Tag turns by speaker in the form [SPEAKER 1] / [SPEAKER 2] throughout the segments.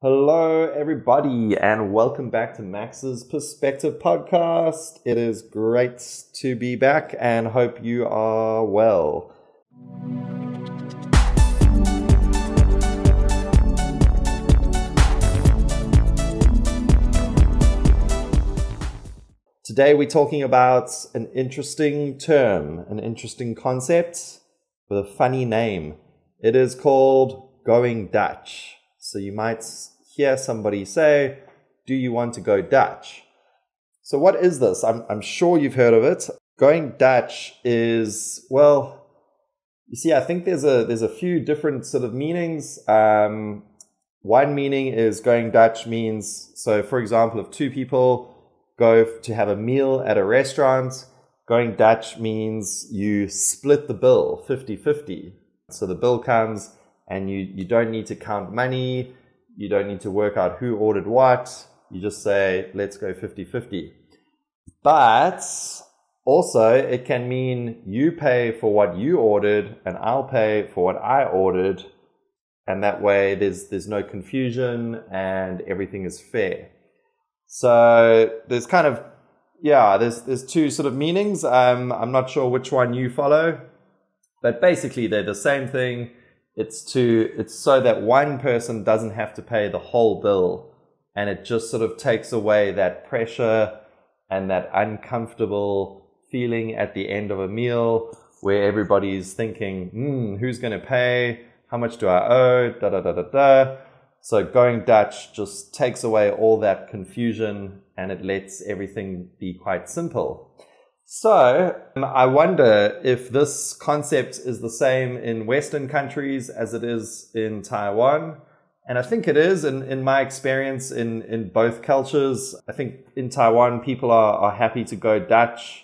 [SPEAKER 1] Hello, everybody, and welcome back to Max's Perspective Podcast. It is great to be back and hope you are well. Today we're talking about an interesting term, an interesting concept with a funny name. It is called going Dutch. So you might hear somebody say, do you want to go Dutch? So what is this? I'm sure you've heard of it. Going Dutch is, well, you see, I think there's a few different sort of meanings. One meaning is going Dutch means, so for example, if two people go to have a meal at a restaurant, going Dutch means you split the bill 50-50. So the bill comes and you don't need to count money. You don't need to work out who ordered what. You just say, let's go 50-50. But also it can mean you pay for what you ordered and I'll pay for what I ordered. And that way there's no confusion and everything is fair. So there's kind of, there's two sort of meanings. I'm not sure which one you follow, but basically they're the same thing. It's so that one person doesn't have to pay the whole bill, and it just sort of takes away that pressure and that uncomfortable feeling at the end of a meal where everybody's thinking, who's going to pay? How much do I owe? Da da da da da. So going Dutch just takes away all that confusion and it lets everything be quite simple. So I wonder if this concept is the same in Western countries as it is in Taiwan. And I think it is in my experience in both cultures. I think in Taiwan, people are happy to go Dutch.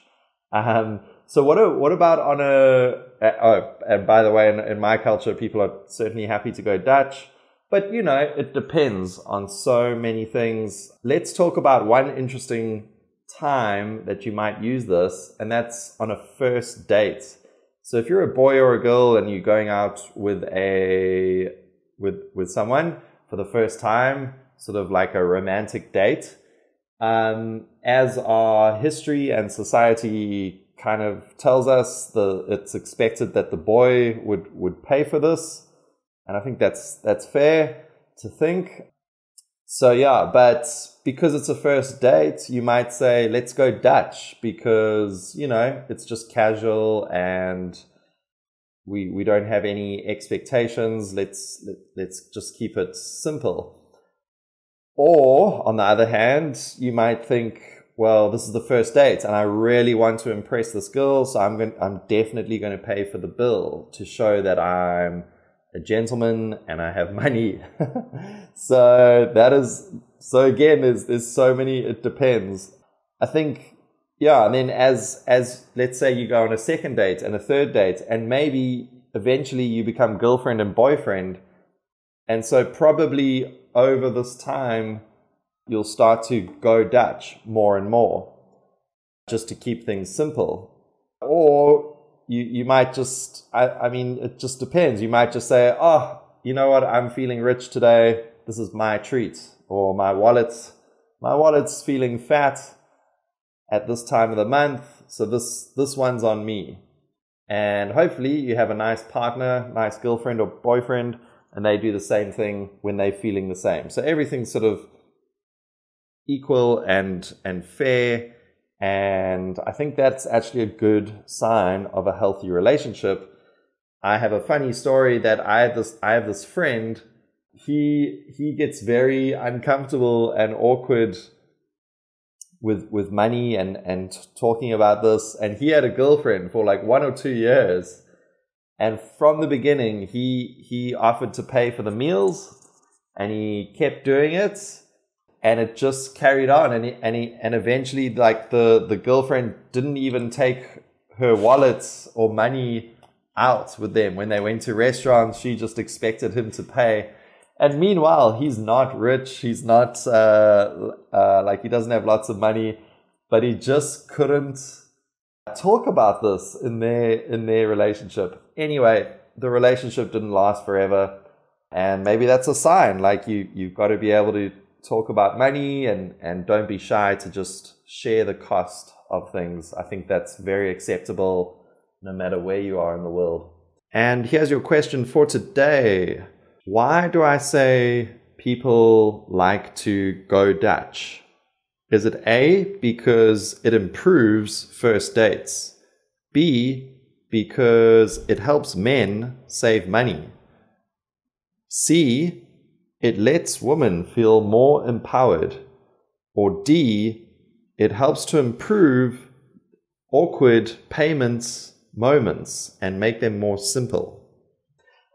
[SPEAKER 1] So what about on and by the way, in my culture, people are certainly happy to go Dutch. But, it depends on so many things. Let's talk about one interesting time that you might use this, and that's on a first date. So if you're a boy or a girl and you're going out with someone for the first time, sort of like a romantic date, as our history and society kind of tells us, it's expected that the boy would pay for this. And I think that's fair to think. So but because it's a first date, you might say, let's go Dutch because, it's just casual and we don't have any expectations. Let's just keep it simple. Or on the other hand, you might think, well, this is the first date and I really want to impress this girl. So I'm definitely going to pay for the bill to show that I'm a gentleman and I have money. So again, there's so many, it depends. I think, and then as let's say you go on a second date and a third date, and maybe eventually you become girlfriend and boyfriend. And so probably over this time, you'll start to go Dutch more and more just to keep things simple. Or you might just, it just depends. You might just say, you know what, I'm feeling rich today. This is my treat. Or my wallet's feeling fat at this time of the month. So this one's on me. And hopefully you have a nice partner, nice girlfriend or boyfriend, and they do the same thing when they're feeling the same. So everything's sort of equal and fair. And I think that's actually a good sign of a healthy relationship. I have a funny story that I have this friend. He gets very uncomfortable and awkward with money and talking about this. And he had a girlfriend for like 1 or 2 years. And from the beginning, he offered to pay for the meals and he kept doing it. And it just carried on, and eventually, like the girlfriend didn't even take her wallet or money out with them when they went to restaurants. She just expected him to pay. And meanwhile, he's not rich. He's not he doesn't have lots of money, but he just couldn't talk about this in their relationship. Anyway, the relationship didn't last forever. And maybe that's a sign, like you've got to be able to talk about money and don't be shy to just share the cost of things. I think that's very acceptable no matter where you are in the world. And here's your question for today. Why do I say people like to go Dutch? Is it A, because it improves first dates? B, because it helps men save money? C, it lets women feel more empowered? Or D, it helps to improve awkward payments moments and make them more simple?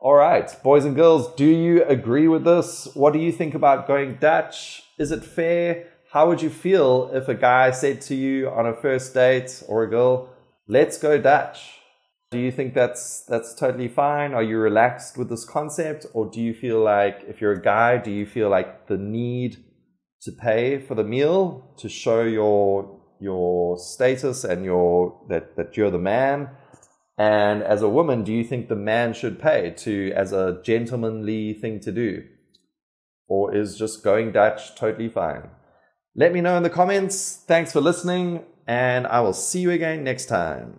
[SPEAKER 1] All right, boys and girls, do you agree with this? What do you think about going Dutch? Is it fair? How would you feel if a guy said to you on a first date, or a girl, let's go Dutch? Do you think that's totally fine? Are you relaxed with this concept? Or do you feel like, if you're a guy, do you feel like the need to pay for the meal to show your status and that you're the man? And as a woman, do you think the man should pay as a gentlemanly thing to do? Or is just going Dutch totally fine? Let me know in the comments. Thanks for listening, and I will see you again next time.